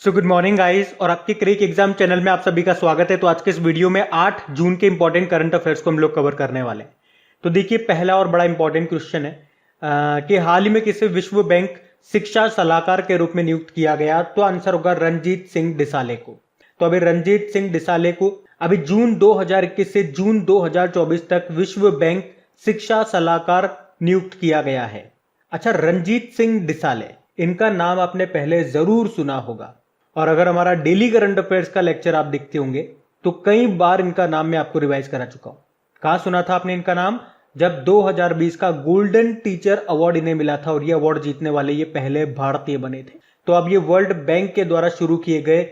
Good morning guys और आपके क्रिक exam channel में आप सभी का स्वागत है। तो आज के इस वीडियो में 8 जून के इंपॉर्टेंट करंट अफेयर्स को हम लोग कवर करने वाले हैं। तो देखिए, पहला और बड़ा इंपॉर्टेंट क्वेश्चन है कि हाल ही में किसे विश्व बैंक शिक्षा सलाहकार के रूप में नियुक्त किया गया। तो आंसर होगा रणजीत सिंह डिसाले को। तो अभी रणजीत सिंह डिसाले को अभी जून 2021 से जून 2024 तक विश्व बैंक शिक्षा सलाहकार नियुक्त किया गया है। अच्छा, रणजीत सिंह डिसाले, इनका नाम आपने पहले जरूर सुना होगा और अगर हमारा डेली करंट अफेयर्स का लेक्चर आप देखते होंगे तो कई बार इनका नाम मैं आपको रिवाइज करा चुका हूं। कहां सुना था आपने इनका नाम? जब 2020 का गोल्डन टीचर अवार्ड इन्हें मिला था और ये अवार्ड जीतने वाले ये पहले भारतीय बने थे। तो अब ये वर्ल्ड बैंक के द्वारा शुरू किए गए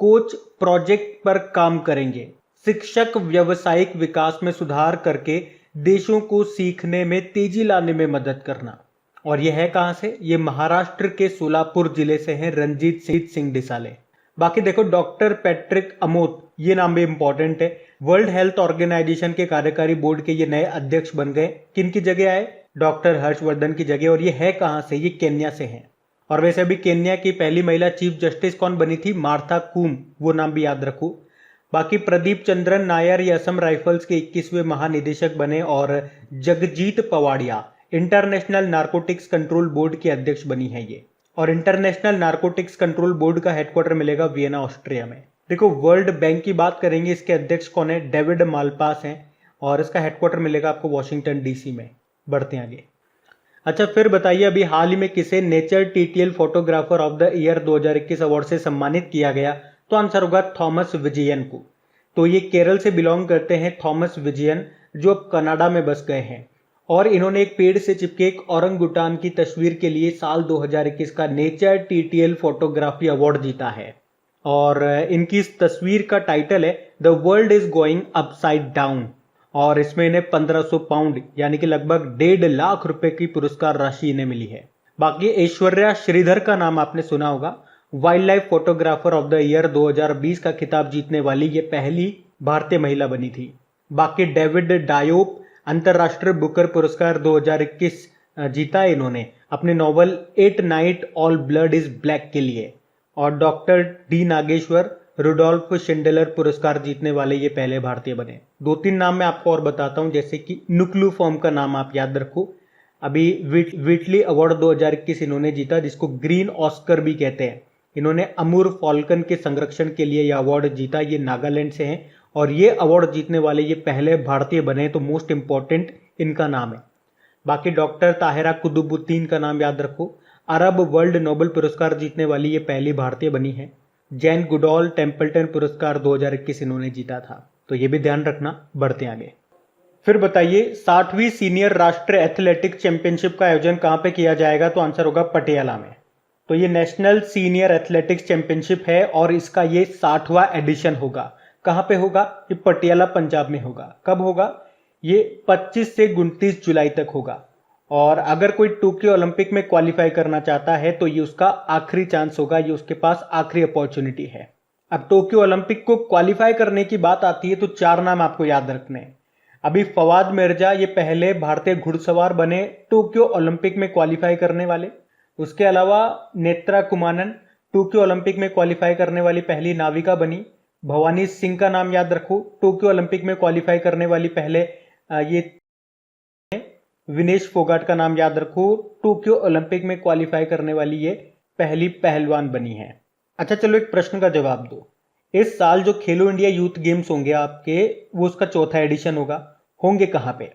कोच प्रोजेक्ट पर काम करेंगे। शिक्षक व्यावसायिक विकास में सुधार करके देशों को सीखने में तेजी लाने में मदद करना। और यह है कहां से? ये महाराष्ट्र के सोलापुर जिले से हैं रणजीत सिंह डिसाले। बाकी देखो, डॉक्टर पैट्रिक अमोत, ये नाम भी इंपॉर्टेंट है। वर्ल्ड हेल्थ ऑर्गेनाइजेशन के कार्यकारी बोर्ड के ये नए अध्यक्ष बन गए। किनकी जगह आए? डॉक्टर हर्षवर्धन की जगह। और ये है कहां से? ये केन्या से हैं। और वैसे अभी केन्या की पहली महिला चीफ जस्टिस कौन बनी थी? मार्था कूम, वो नाम भी याद रखो। बाकी प्रदीप चंद्रन नायर ये असम राइफल्स के 21वें महानिदेशक बने और Jagjit Pavadia international narcotics control board की अध्यक्ष बनी है ये। और इंटरनेशनल नारकोटिक्स कंट्रोल बोर्ड का हेडक्वार्टर मिलेगा वियना, ऑस्ट्रिया में। देखो, वर्ल्ड बैंक की बात करेंगे, इसके अध्यक्ष कौन है? डेविड मालपास हैं और इसका हेडक्वार्टर मिलेगा आपको वॉशिंगटन डीसी में। बढ़ते हैं आगे। अच्छा, फिर बताइए, अभी हाल ही में किसे nature TTL photographer of the year 2021 award से सम्मानित किया गया? तो आंसर होगा थॉमस विजयन को। तो ये केरल से बिलोंग करते हैं थॉमस विजयन, जो अब कनाडा में बस गए हैं। और इन्होंने एक पेड़ से चिपके एक औरंगुटान की तस्वीर के लिए साल 2021 का नेचर टीटीएल फोटोग्राफी अवार्ड जीता है। और इनकी इस तस्वीर का टाइटल है the world is going upside down. और इसमें इन्हें 1500 पाउंड यानी कि लगभग 1.5 लाख रुपए की पुरस्कार राशि इन्हें मिली है। बाकी ऐश्वर्या श्रीधर का नाम आपने सुना होगा। Wild life photographer of the year 2020 का खिताब जीतने वाली ये पहली भारतीय महिला बनी थी। बाकी डेविड डायोप अंतरराष्ट्रीय बुकर पुरस्कार 2021 जीता है इन्होंने अपने novel at night all blood is black के लिए। और doctor D Nageshwar Rudolf Schindler पुरस्कार जीतने वाले ये पहले भारतीय बने। 2-3 नाम मैं आपको और बताता हूं, जैसे कि नुक्लू फॉर्म का नाम आप याद रखो। अभी व्हिटली अवार्ड 2021 इन्होंने जीता, जिसको ग्रीन ऑस्कर भी कहते हैं। इन्होंने अमूर फॉल्कन के संरक्षण के लिए यह अवार्ड जीता। ये नागालैंड से हैं और ये अवार्ड जीतने वाले ये पहले भारतीय बने। तो मोस्ट इंपॉर्टेंट इनका नाम है। बाकी डॉक्टर ताहिरा कुतुबुद्दीन का नाम याद रखो। अरब वर्ल्ड नोबेल पुरस्कार जीतने वाली ये पहली भारतीय बनी है। जैन गुडॉल टेम्पल्टन पुरस्कार 2021 इन्होंने जीता था, तो ये भी ध्यान रखना। बढ़ते आगे। फिर बताइए, 60वीं सीनियर राष्ट्रीय एथलेटिक्स चैंपियनशिप का आयोजन कहां पे किया जाएगा? तो आंसर होगा पटियाला में। तो ये नेशनल सीनियर एथलेटिक्स चैंपियनशिप है और इसका ये 60वां एडिशन होगा। कहां पे होगा? ये पटियाला पंजाब में होगा। कब होगा? ये 25 से 29 जुलाई तक होगा। और अगर कोई टोक्यो ओलंपिक में क्वालिफाई करना चाहता है तो ये उसका आखिरी चांस होगा, ये उसके पास आखिरी अपॉर्चुनिटी है। अब टोक्यो ओलंपिक को क्वालिफाई करने की बात आती है तो 4 नाम आपको याद रखने हैं। अभी फवाद मिर्जा ये पहले भारतीय घुड़सवार बने टोक्यो ओलंपिक में क्वालिफाई करने वाले। उसके अलावा नेत्रा कुमानन टोक्यो ओलंपिक में क्वालिफाई करने वाली पहली नाविका बनी। भवानी सिंह का नाम याद रखो, टोक्यो ओलंपिक में क्वालिफाई करने वाली पहले ये। विनेश फोगाट का नाम याद रखो, टोक्यो ओलंपिक में क्वालिफाई करने वाली ये पहली पहलवान बनी है। अच्छा चलो, एक प्रश्न का जवाब दो। इस साल जो खेलो इंडिया यूथ गेम्स होंगे आपके, वो उसका 4था एडिशन होंगे कहां पे?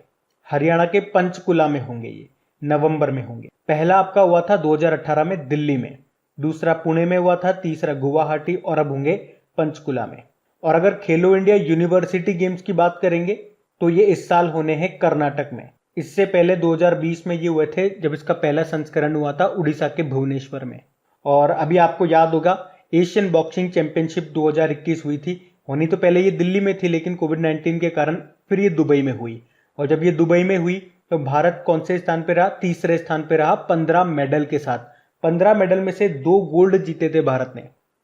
हरियाणा के पंचकुला में होंगे। ये नवंबर में होंगे। पहला आपका हुआ था 2018 में दिल्ली में, दूसरा पुणे में हुआ था, तीसरा गुवाहाटी और अब होंगे पंचकुला में। और अगर खेलो इंडिया यूनिवर्सिटी गेम्स की बात करेंगे तो ये इस साल होने हैं कर्नाटक में। इससे पहले 2020 में ये हुए थे, जब इसका पहला संस्करण हुआ था उड़ीसा के भुवनेश्वर में। और अभी आपको याद होगा एशियन बॉक्सिंग चैंपियनशिप 2021 हुई थी। होनी तो पहले ये दिल्ली में थी, लेकिन कोविड-19 के कारण फिर ये दुबई में हुई। और जब ये दुबई में हुई तो भारत कौन से स्थान पे रहा? तीसरे स्थान पे रहा 15 मेडल के साथ। 15 मेडल में से 2 गोल्ड जीते थे भारत ने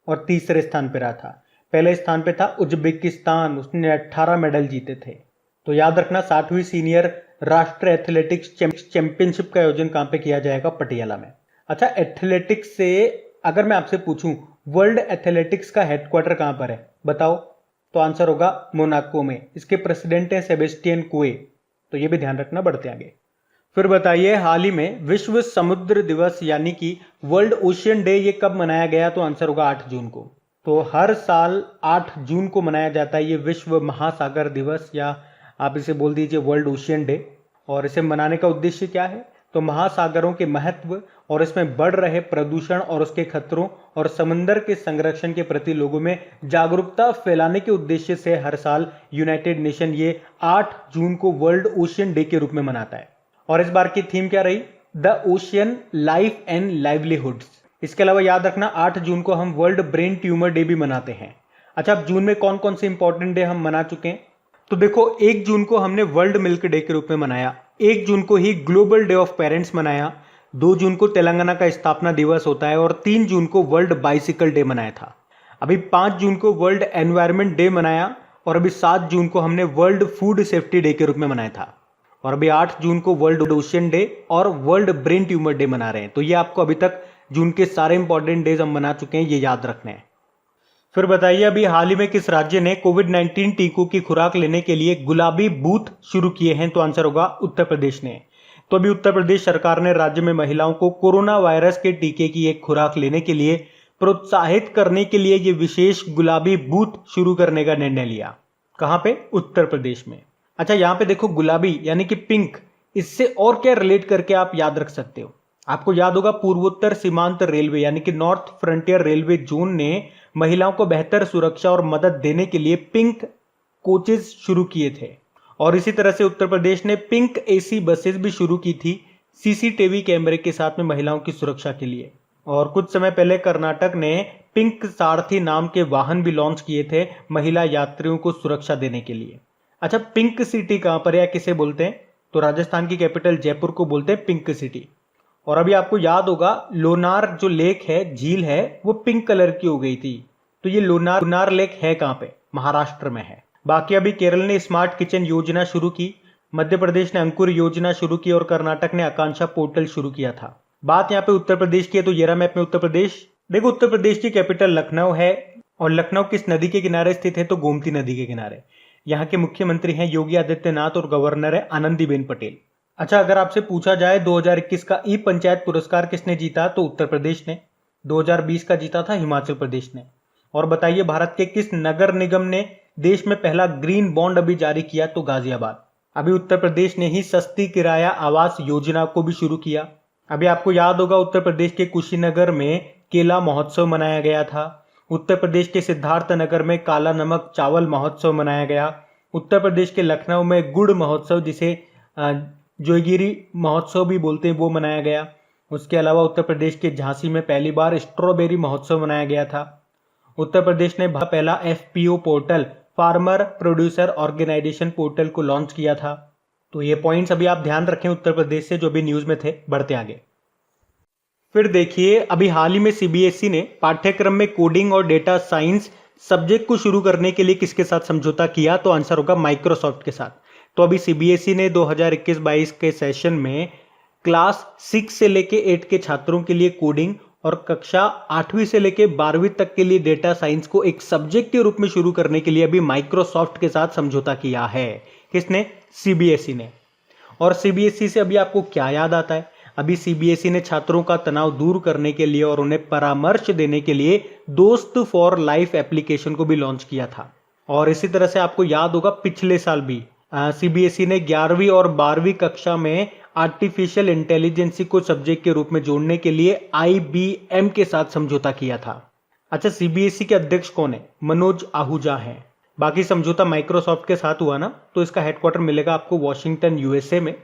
और तीसरे स्थान पे रहा था। पहले स्थान पे था उज्बेकिस्तान, उसने 18 मेडल जीते थे। तो याद रखना, 60वीं सीनियर राष्ट्रीय एथलेटिक्स चैंपियनशिप का आयोजन कहां पे किया जाएगा? पटियाला में। अच्छा, एथलेटिक्स से अगर मैं आपसे पूछूं वर्ल्ड एथलेटिक्स का हेडक्वार्टर कहां पर है बताओ? तो आंसर होगा मोनाको में। इसके प्रेसिडेंट है सेबेस्टियन कुए। तो ये भी ध्यान रखना, बढ़ते आगे। फिर बताइए, हाल ही में विश्व समुद्र दिवस यानी कि वर्ल्ड ओशियन डे ये कब मनाया गया? तो आंसर होगा 8 जून को। तो हर साल 8 जून को मनाया जाता है ये विश्व महासागर दिवस, या आप इसे बोल दीजिए वर्ल्ड ओशियन डे। और इसे मनाने का उद्देश्य क्या है? तो महासागरों के महत्व और इसमें बढ़ रहे प्रदूषण और उसके खतरों और समंदर के संरक्षण के प्रति लोगों में जागरूकता फैलाने के उद्देश्य से हर साल यूनाइटेड नेशन ये 8 जून को वर्ल्ड ओशियन डे के रूप में मनाता है। और इस बार की थीम क्या रही? The ocean life and livelihoods. इसके अलावा याद रखना 8 जून को हम वर्ल्ड ब्रेन ट्यूमर डे भी मनाते हैं। अच्छा, अब जून में कौन कौन से इंपॉर्टेंट डे हम मना चुके हैं? तो देखो, 1 जून को हमने वर्ल्ड मिल्क डे के रूप में मनाया, 1 जून को ही ग्लोबल डे ऑफ पेरेंट्स मनाया, 2 जून को तेलंगाना का स्थापना दिवस होता है और 3 जून को वर्ल्ड बाइसिकल डे मनाया था। अभी 5 जून को वर्ल्ड एनवायरनमेंट डे मनाया और अभी 7 जून को हमने वर्ल्ड फूड सेफ्टी डे के रूप में मनाया था। और अभी 8 जून को वर्ल्ड ओशियन डे और वर्ल्ड ब्रेन ट्यूमर डे मना रहे हैं। तो ये आपको अभी तक जून के सारे इंपॉर्टेंट डेज हम मना चुके हैं, ये याद रखने हैं। फिर बताइए, अभी हाल ही में किस राज्य ने कोविड-19 टीकों की खुराक लेने के लिए गुलाबी बूथ शुरू किए हैं? तो आंसर होगा उत्तर प्रदेश ने। तो अभी उत्तर प्रदेश सरकार ने राज्य में महिलाओं को कोरोना वायरस के टीके की एक खुराक लेने के लिए प्रोत्साहित करने के लिए ये विशेष गुलाबी बूथ शुरू करने का निर्णय लिया। कहां पे? उत्तर प्रदेश में। अच्छा, यहां पे देखो, गुलाबी यानी कि पिंक, इससे और क्या रिलेट करके आप याद रख सकते हो? आपको याद होगा पूर्वोत्तर सीमांत रेलवे यानी कि नॉर्थ फ्रंटियर रेलवे जोन ने महिलाओं को बेहतर सुरक्षा और मदद देने के लिए पिंक कोचेस शुरू किए थे। और इसी तरह से उत्तर प्रदेश ने पिंक एसी बसेस भी शुरू की थी सीसीटीवी कैमरे के साथ में महिलाओं की सुरक्षा के लिए। और कुछ समय पहले कर्नाटक ने पिंक सारथी नाम के वाहन भी लॉन्च किए थे महिला यात्रियों को सुरक्षा देने के लिए। अच्छा, पिंक सिटी कहां पर है या किसे बोलते हैं? तो राजस्थान की कैपिटल जयपुर को बोलते हैं पिंक सिटी। और अभी आपको याद होगा लोनार जो लेक है, झील है, वो पिंक कलर की हो गई थी। तो ये लोनार लेक है कहां पे? महाराष्ट्र में है। बाकी अभी केरल ने स्मार्ट किचन योजना शुरू की, मध्य प्रदेश ने अंकुर योजना शुरू की और कर्नाटक ने आकांक्षा पोर्टल शुरू किया था। बात यहाँ पे उत्तर प्रदेश की है, तो ये रहा मैप में उत्तर प्रदेश। देखो, उत्तर प्रदेश की कैपिटल लखनऊ है और लखनऊ किस नदी के किनारे स्थित है? तो गोमती नदी के किनारे। यहाँ के मुख्यमंत्री हैं योगी आदित्यनाथ और गवर्नर है आनंदीबेन पटेल। अच्छा, अगर आपसे पूछा जाए 2021 का ई पंचायत पुरस्कार किसने जीता? तो उत्तर प्रदेश ने। 2020 का जीता था हिमाचल प्रदेश ने। और बताइए, भारत के किस नगर निगम ने देश में पहला ग्रीन बॉन्ड अभी जारी किया? तो गाजियाबाद। अभी उत्तर प्रदेश ने ही सस्ती किराया आवास योजना को भी शुरू किया। अभी आपको याद होगा उत्तर प्रदेश के कुशीनगर में केला महोत्सव मनाया गया था। उत्तर प्रदेश के सिद्धार्थ नगर में काला नमक चावल महोत्सव मनाया गया। उत्तर प्रदेश के लखनऊ में गुड़ महोत्सव, जिसे जोगिरी महोत्सव भी बोलते हैं, वो मनाया गया। उसके अलावा उत्तर प्रदेश के झांसी में पहली बार स्ट्रॉबेरी महोत्सव मनाया गया था। उत्तर प्रदेश ने पहला FPO portal, farmer producer organisation portal को लॉन्च किया था। तो ये पॉइंट्स अभी आप ध्यान रखें उत्तर प्रदेश से, जो भी न्यूज में थे। बढ़ते आगे। फिर देखिए, अभी हाल ही में सीबीएसई ने पाठ्यक्रम में कोडिंग और डेटा साइंस सब्जेक्ट को शुरू करने के लिए किसके साथ समझौता किया? तो आंसर होगा माइक्रोसॉफ्ट के साथ। तो अभी सीबीएसई ने 2021-22 के सेशन में क्लास 6 से लेके 8 के छात्रों के लिए कोडिंग और कक्षा 8वीं से लेके 12वीं तक के लिए डेटा साइंस को एक सब्जेक्ट के रूप में शुरू करने के लिए अभी माइक्रोसॉफ्ट के साथ समझौता किया है। किसने? सीबीएसई ने। और सीबीएसई से अभी आपको क्या याद आता है? अभी सीबीएसई ने छात्रों का तनाव दूर करने के लिए और उन्हें परामर्श देने के लिए दोस्त फॉर लाइफ एप्लीकेशन को भी लॉन्च किया था। और इसी तरह से आपको याद होगा पिछले साल भी सीबीएसई ने 11वीं और 12वीं कक्षा में आर्टिफिशियल इंटेलिजेंस को सब्जेक्ट के रूप में जोड़ने के लिए आईबीएम के साथ समझौता किया था। अच्छा, सीबीएसई के अध्यक्ष कौन है? मनोज आहूजा हैं। बाकी समझौता माइक्रोसॉफ्ट के साथ हुआ ना, तो इसका हेडक्वार्टर मिलेगा आपको वॉशिंगटन यूएसए में।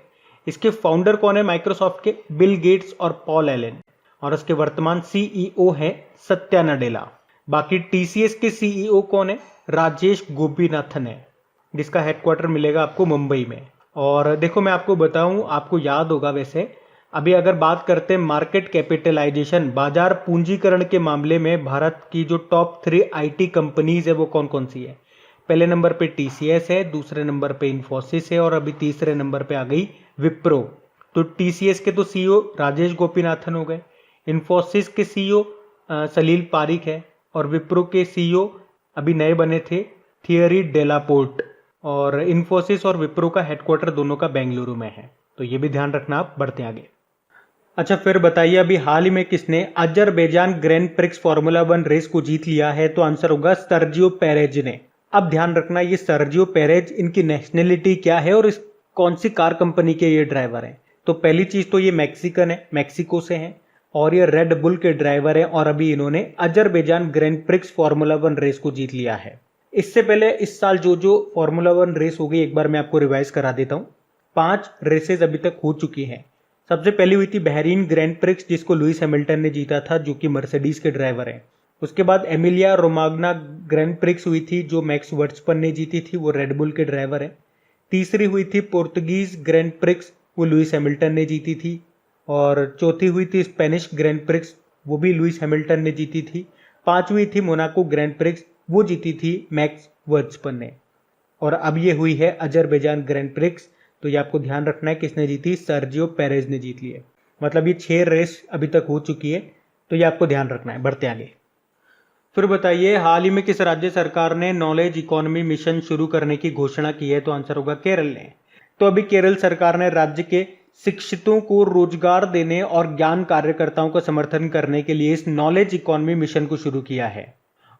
इसके फाउंडर कौन है माइक्रोसॉफ्ट के? बिल गेट्स और पॉल एलन। और इसके वर्तमान सीईओ हैं सत्या नडेला। बाकी टीसीएस के सीईओ कौन है? राजेश गोपीनाथन है, जिसका हेडक्वार्टर मिलेगा आपको मुंबई में। और देखो, मैं आपको बताऊं, आपको याद होगा वैसे, अभी अगर बात करते हैं मार्केट कैपिटलाइजेशन, बाजार पूंजीकरण के मामले में भारत की जो टॉप 3 आईटी कंपनीज है वो कौन कौन सी है? पहले नंबर पे टीसीएस है, दूसरे नंबर पे इन्फोसिस है और अभी तीसरे नंबर पे आ गई विप्रो। तो टीसीएस के तो सीईओ राजेश गोपीनाथन हो गए, इन्फोसिस के सीईओ सलील पारिक है और विप्रो के सीईओ अभी नए बने थे थियरी डेलापोर्ट, और इन्फोसिस और विप्रो का हेडक्वार्टर दोनों का बेंगलुरु में है, तो ये भी ध्यान रखना आप। बढ़ते आगे। अच्छा, फिर बताइए अभी हाल ही में किसने Azerbaijan Grand Prix Formula 1 race को जीत लिया है? तो आंसर होगा सर्जियो पेरेज ने। अब ध्यान रखना, ये सर्जियो पेरेज, इनकी नेशनलिटी क्या है और इस कौन सी कार कंपनी के ये ड्राइवर हैं? तो पहली चीज तो ये मैक्सिकन है, मैक्सिको से हैं, और ये रेड बुल के ड्राइवर हैं, और अभी इन्होंने Azerbaijan Grand Prix Formula 1 race को जीत लिया है। इससे पहले इस साल जो फार्मूला 1 रेस हो गई, एक बार मैं आपको रिवाइज करा देता हूँ। 5 रेसेस अभी तक हो चुकी हैं। सबसे पहली हुई थी बहरीन ग्रैंड प्रिक्स, जिसको लुइस हैमिल्टन ने जीता था, जो कि मर्सिडीज के ड्राइवर हैं। उसके बाद एमिलिया रोमाग्ना ग्रैंड प्रिक्स हुई थी, जो मैक्स वर्स्टपन ने जीती थी, वो रेड बुल के ड्राइवर हैं। तीसरी हुई थी पोर्तुगीज ग्रैंड प्रिक्स, वो लुइस हैमिल्टन ने जीती थी। और चौथी हुई थी स्पेनिश ग्रैंड प्रिक्स, वो भी लुइस हैमिल्टन ने जीती थी। पांचवी थी मोनाको ग्रैंड प्रिक्स, वो जीती थी मैक्स वर्स्टपन ने। और अब ये हुई है अजरबैजान ग्रैंड प्रिक्स, तो ये आपको ध्यान रखना है किसने जीती? सर्जियो पेरेज ने जीत ली है। मतलब ये 6 रेस अभी तक हो चुकी है, तो ये आपको ध्यान रखना है। बढ़ते आगे। फिर बताइए हाल ही में किस राज्य सरकार ने नॉलेज इकोनॉमी मिशन शुरू करने की घोषणा की है? तो आंसर होगा केरल ने। तो अभी केरल सरकार ने राज्य के शिक्षितों को रोजगार देने और ज्ञान कार्यकर्ताओं का समर्थन करने के लिए इस नॉलेज इकोनॉमी मिशन को शुरू किया है,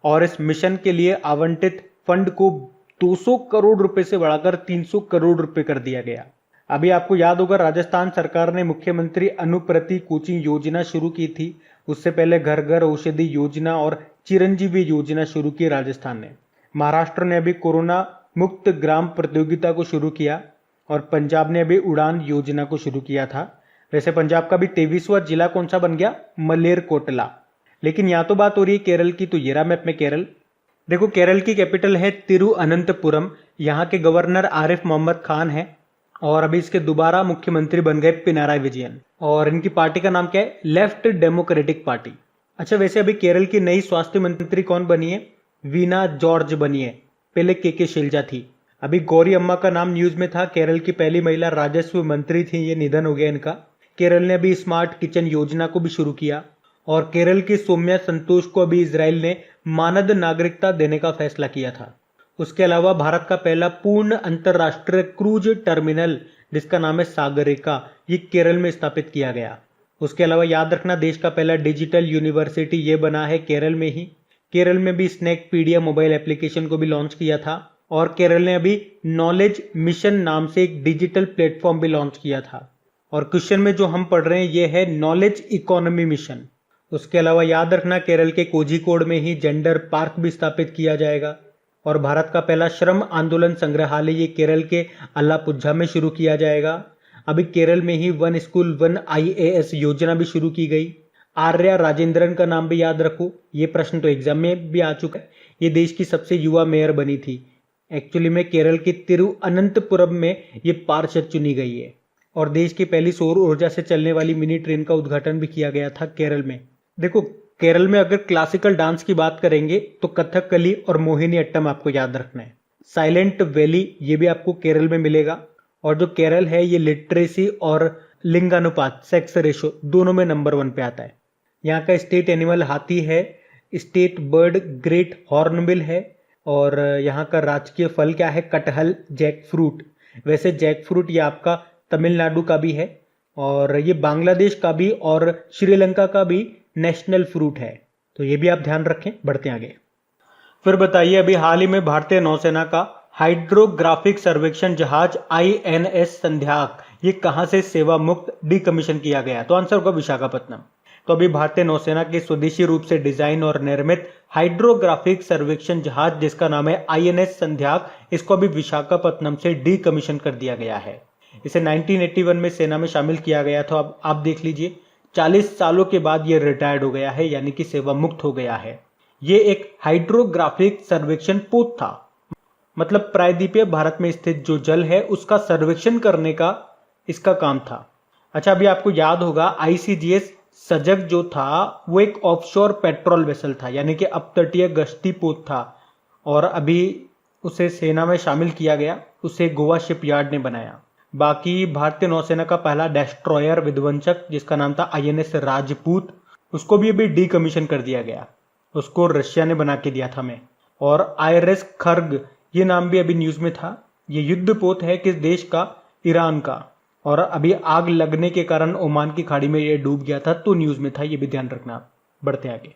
और इस मिशन के लिए आवंटित फंड को 200 करोड़ रुपए से बढ़ाकर 300 करोड़ रुपए कर दिया गया। अभी आपको याद होगा, राजस्थान सरकार ने मुख्यमंत्री अनुप्रति कोचिंग योजना शुरू की थी। उससे पहले घर घर औषधि योजना और चिरंजीवी योजना शुरू की राजस्थान ने। महाराष्ट्र ने अभी कोरोना मुक्त ग्राम प्रतियोगिता को शुरू किया, और पंजाब ने अभी उड़ान योजना को शुरू किया था। वैसे पंजाब का भी 23वां जिला कौन सा बन गया? मलेरकोटला। लेकिन यहाँ तो बात हो रही है केरल की, तो ये रहा मैप में केरल। देखो, केरल की कैपिटल है तिरुअनंतपुरम। यहाँ के गवर्नर आरिफ मोहम्मद खान है, और अभी इसके दोबारा मुख्यमंत्री बन गए पिनाराई विजयन, और इनकी पार्टी का नाम क्या है? Left democratic party. अच्छा, वैसे अभी केरल की नई स्वास्थ्य मंत्री कौन बनी है? वीना जॉर्ज बनी है, पहले के शैलजा थी। अभी गौरी अम्मा का नाम न्यूज में था, केरल की पहली महिला राजस्व मंत्री थी, ये निधन हो गया इनका। केरल ने अभी स्मार्ट किचन योजना को भी शुरू किया, और केरल की सौम्या संतोष को अभी इजराइल ने मानद नागरिकता देने का फैसला किया था। उसके अलावा भारत का पहला पूर्ण अंतरराष्ट्रीय क्रूज टर्मिनल, जिसका नाम है सागरिका, ये केरल में स्थापित किया गया। उसके अलावा याद रखना, देश का पहला डिजिटल यूनिवर्सिटी ये बना है केरल में ही। केरल में भी स्नैकपीडिया मोबाइल एप्लीकेशन को भी लॉन्च किया था, और केरल ने अभी नॉलेज मिशन नाम से एक डिजिटल प्लेटफॉर्म भी लॉन्च किया था। और क्वेश्चन में जो हम पढ़ रहे हैं ये है नॉलेज इकोनॉमी मिशन। उसके अलावा याद रखना, केरल के कोझिकोड में ही जेंडर पार्क भी स्थापित किया जाएगा, और भारत का पहला श्रम आंदोलन संग्रहालय ये केरल के अलापुझा में शुरू किया जाएगा। अभी केरल में ही 1 स्कूल 1 IAS योजना भी शुरू की गई। आर्या राजेंद्रन का नाम भी याद रखो, ये प्रश्न तो एग्जाम में भी आ चुका है। ये देश की सबसे युवा मेयर बनी थी। एक्चुअली में केरल के तिरुअनंतपुरम में ये पार्षद चुनी गई है, और देश की पहली सौर ऊर्जा से चलने वाली मिनी ट्रेन का उद्घाटन भी किया गया था केरल में। देखो, केरल में अगर क्लासिकल डांस की बात करेंगे तो कथकली और मोहिनी अट्टम आपको याद रखना है। साइलेंट वैली ये भी आपको केरल में मिलेगा, और जो केरल है ये लिटरेसी और लिंगानुपात सेक्स रेशो दोनों में नंबर 1 पे आता है। यहाँ का स्टेट एनिमल हाथी है, स्टेट बर्ड ग्रेट हॉर्नबिल है, और यहाँ का राजकीय फल क्या है? कटहल, जैक फ्रूट। वैसे जैक फ्रूट ये आपका तमिलनाडु का भी है, और ये बांग्लादेश का भी और श्रीलंका का भी नेशनल फ्रूट है, तो ये भी आप ध्यान रखें। बढ़ते आगे। फिर बताइए अभी हाल ही में भारतीय नौसेना का हाइड्रोग्राफिक सर्वेक्षण जहाज INS संध्याक ये कहां से सेवा मुक्त डीकमीशन किया गया? तो आंसर होगा विशाखापत्तनम। तो अभी भारतीय नौसेना के स्वदेशी रूप से डिजाइन और निर्मित हाइड्रोग्राफिक सर्वेक्षण जहाज, जिसका नाम है INS संध्याक, इसको अभी विशाखापत्तनम से डीकमीशन कर दिया गया है। इसे 1981 में सेना में शामिल किया गया था। अब आप देख लीजिए, 40 सालों के बाद ये रिटायर्ड हो गया है, यानी कि सेवा मुक्त हो गया है। ये एक हाइड्रोग्राफिक सर्वेक्षण पोत था, मतलब प्रायद्वीपीय भारत में स्थित जो जल है उसका सर्वेक्षण करने का इसका काम था। अच्छा, अभी आपको याद होगा ICGS सजग जो था वो एक ऑफशोर पेट्रोल वेसल था, यानी कि अपतटीय गश्ती पोत था, और अभी उसे सेना में शामिल किया गया। उसे गोवा शिपयार्ड ने बनाया। बाकी भारतीय नौसेना का पहला डेस्ट्रॉयर विध्वंसक, जिसका नाम था INS राजपूत, उसको भी अभी डीकमीशन कर दिया गया। उसको रशिया ने बना के दिया था हमें। और IRS खर्ग ये नाम भी अभी न्यूज में था। ये युद्धपोत है किस देश का? ईरान का। और अभी आग लगने के कारण ओमान की खाड़ी में ये डूब गया था, तो न्यूज में था, ये भी ध्यान रखना आप। बढ़ते आगे।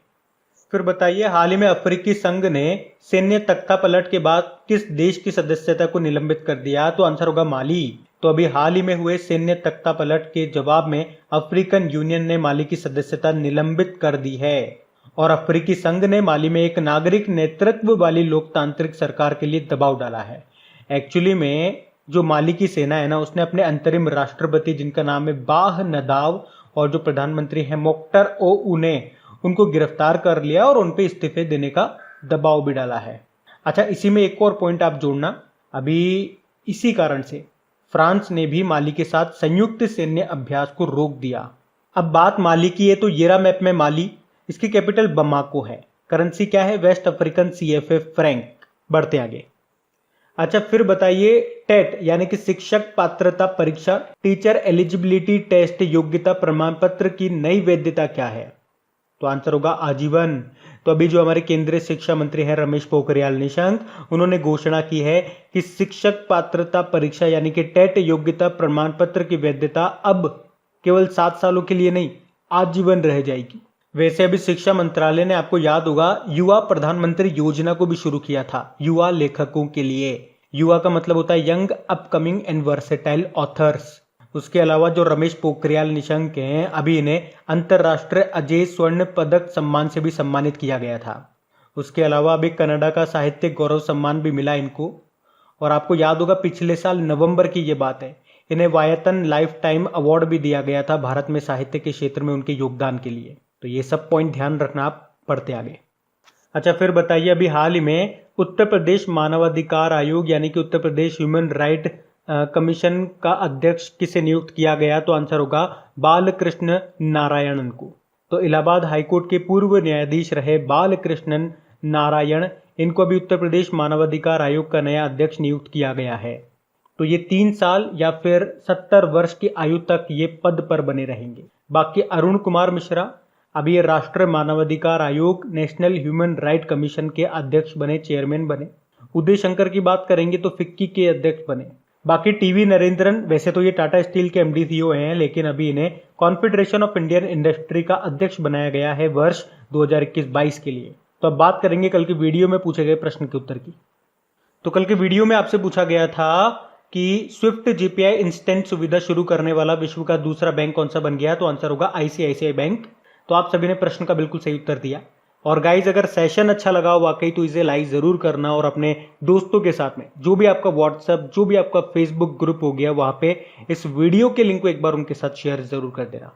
फिर बताइए, हाल ही में अफ्रीकी संघ ने सैन्य तख्तापलट के बाद किस देश की सदस्यता को निलंबित कर दिया? तो आंसर होगा माली। तो अभी हाल ही में हुए सैन्य तख्तापलट के जवाब में अफ्रीकन यूनियन ने माली की सदस्यता निलंबित कर दी है। और अफ्रीकी संघ ने माली में एक नागरिक नेतृत्व वाली लोकतांत्रिक सरकार के लिए दबाव डाला है। एक्चुअली में जो माली की सेना है ना, उसने अपने अंतरिम राष्ट्रपति जिनका नाम है बाह नदाव और जो प्रधानमंत्री है मोख्तर ओउने, उनको गिरफ्तार कर लिया और उन पे इस्तीफे देने का दबाव भी डाला है। अच्छा, इसी में एक और पॉइंट आप जोड़ना, अभी इसी कारण से फ्रांस ने भी माली के साथ संयुक्त सैन्य अभ्यास को रोक दिया। अब बात माली की है तो ये रहा मैप में माली, इसकी कैपिटल बमाको है। करेंसी क्या है? West African CFA franc. बढ़ते आगे। अच्छा, फिर बताइए, टेट यानी कि शिक्षक पात्रता परीक्षा, टीचर एलिजिबिलिटी टेस्ट योग्यता प्रमाण पत्र की नई वैधता क्या है? तो आंसर होगा आजीवन। तो अभी जो हमारे केंद्रीय शिक्षा मंत्री हैं रमेश पोखरियाल निशंक, उन्होंने घोषणा की है कि शिक्षक पात्रता परीक्षा यानी कि टेट योग्यता प्रमाण पत्र की वैधता अब केवल 7 सालों के लिए नहीं, आजीवन रह जाएगी। वैसे अभी शिक्षा मंत्रालय ने, आपको याद होगा, युवा प्रधानमंत्री योजना को भी शुरू किया था युवा लेखकों के लिए। युवा का मतलब होता है young upcoming and versatile authors. उसके अलावा जो रमेश पोखरियाल निशंक हैं, अभी इन्हें अंतर्राष्ट्रीय अजय स्वर्ण पदक सम्मान से भी सम्मानित किया गया था। उसके अलावा अभी कनाडा का साहित्य गौरव सम्मान भी मिला इनको। और आपको याद होगा पिछले साल नवंबर की ये बात है, इन्हें वायतन लाइफ टाइम अवार्ड भी दिया गया था भारत में साहित्य के क्षेत्र में उनके योगदान के लिए। तो ये सब पॉइंट ध्यान रखना आप। पढ़ते आगे। अच्छा, फिर बताइए, अभी हाल ही में उत्तर प्रदेश मानवाधिकार आयोग यानी कि Uttar Pradesh human right commission का अध्यक्ष किसे नियुक्त किया गया? तो आंसर होगा बालकृष्ण नारायणन को। तो इलाहाबाद हाईकोर्ट के पूर्व न्यायाधीश रहे बालकृष्णन नारायण, इनको अभी उत्तर प्रदेश मानवाधिकार आयोग का नया अध्यक्ष नियुक्त किया गया है। तो ये 3 साल या फिर 70 वर्ष की आयु तक ये पद पर बने रहेंगे। बाकी अरुण कुमार मिश्रा अभी ये राष्ट्रीय मानवाधिकार आयोग नेशनल ह्यूमन राइट कमीशन के अध्यक्ष बने, चेयरमैन बने। उदय शंकर की बात करेंगे तो फिक्की के अध्यक्ष बने। बाकी टीवी नरेंद्रन, वैसे तो ये टाटा स्टील के MD CEO हैं, लेकिन अभी इन्हें कॉन्फेडरेशन ऑफ इंडियन इंडस्ट्री का अध्यक्ष बनाया गया है वर्ष 2021-22 के लिए। तो अब बात करेंगे कल की वीडियो में पूछे गए प्रश्न के उत्तर की। तो कल के वीडियो में आपसे पूछा गया था कि स्विफ्ट GPI इंस्टेंट सुविधा शुरू करने वाला विश्व का दूसरा बैंक कौन सा बन गया? तो आंसर होगा ICICI बैंक। तो आप सभी ने प्रश्न का बिल्कुल सही उत्तर दिया। और गाइज, अगर सेशन अच्छा लगा हो वाकई तो इसे लाइक जरूर करना और अपने दोस्तों के साथ में, जो भी आपका व्हाट्सएप, जो भी आपका फेसबुक ग्रुप हो गया, वहां पे इस वीडियो के लिंक को एक बार उनके साथ शेयर जरूर कर देना।